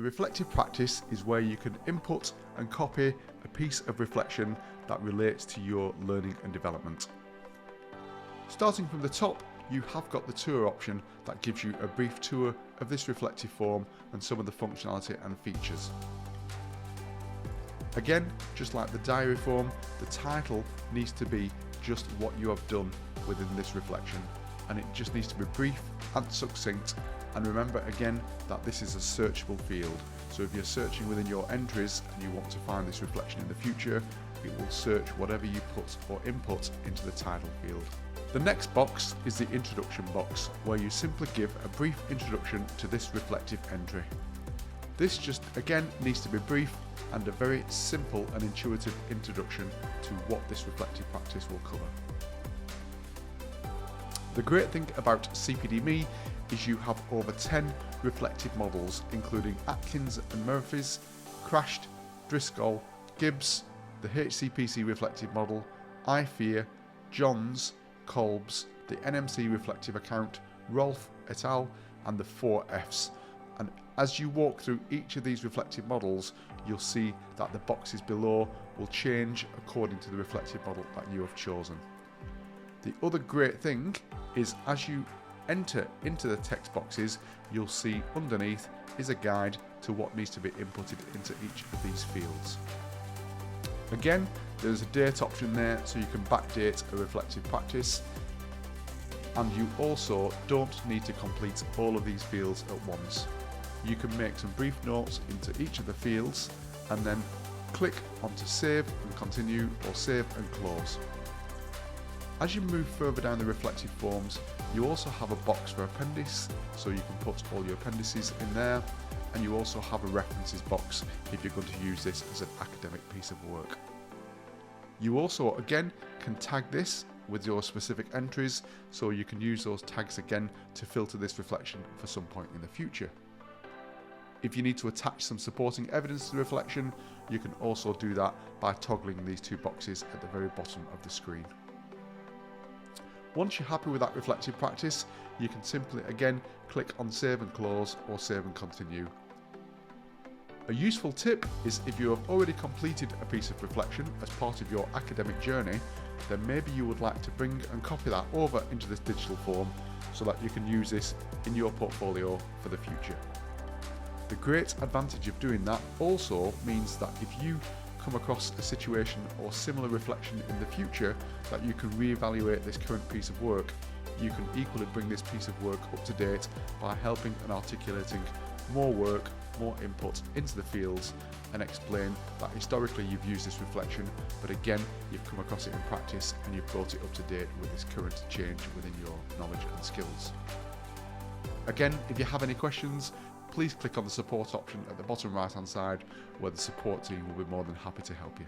The reflective practice is where you can input and copy a piece of reflection that relates to your learning and development. Starting from the top, you have got the tour option that gives you a brief tour of this reflective form and some of the functionality and features. Again, just like the diary form, the title needs to be just what you have done within this reflection, and it just needs to be brief and succinct. And remember again that this is a searchable field, so if you're searching within your entries and you want to find this reflection in the future, it will search whatever you put or input into the title field. The next box is the introduction box, where you simply give a brief introduction to this reflective entry. This just again needs to be brief and a very simple and intuitive introduction to what this reflective practice will cover. The great thing about CPDme is you have over 10 reflective models, including Atkins and Murphy's, Crashed, Driscoll, Gibbs, the HCPC reflective model, I Fear, Johns, Kolb's, the NMC reflective account, Rolfe et al, and the 4Fs. And as you walk through each of these reflective models, you'll see that the boxes below will change according to the reflective model that you have chosen. The other great thing is as you enter into the text boxes, you'll see underneath is a guide to what needs to be inputted into each of these fields. Again, there's a date option there, so you can backdate a reflective practice, and you also don't need to complete all of these fields at once. You can make some brief notes into each of the fields and then click onto save and continue or save and close. As you move further down the reflective forms, you also have a box for appendices, so you can put all your appendices in there, and you also have a references box if you're going to use this as an academic piece of work. You also again can tag this with your specific entries, so you can use those tags again to filter this reflection for some point in the future. If you need to attach some supporting evidence to the reflection, you can also do that by toggling these two boxes at the very bottom of the screen. Once you're happy with that reflective practice, you can simply again click on save and close or save and continue. A useful tip is if you have already completed a piece of reflection as part of your academic journey, then maybe you would like to bring and copy that over into this digital form so that you can use this in your portfolio for the future. The great advantage of doing that also means that if you come across a situation or similar reflection in the future, that you can reevaluate this current piece of work, you can equally bring this piece of work up to date by helping and articulating more work, more input into the fields, and explain that historically you've used this reflection, but again you've come across it in practice and you've brought it up to date with this current change within your knowledge and skills. Again, if you have any questions, please click on the support option at the bottom right hand side, where the support team will be more than happy to help you.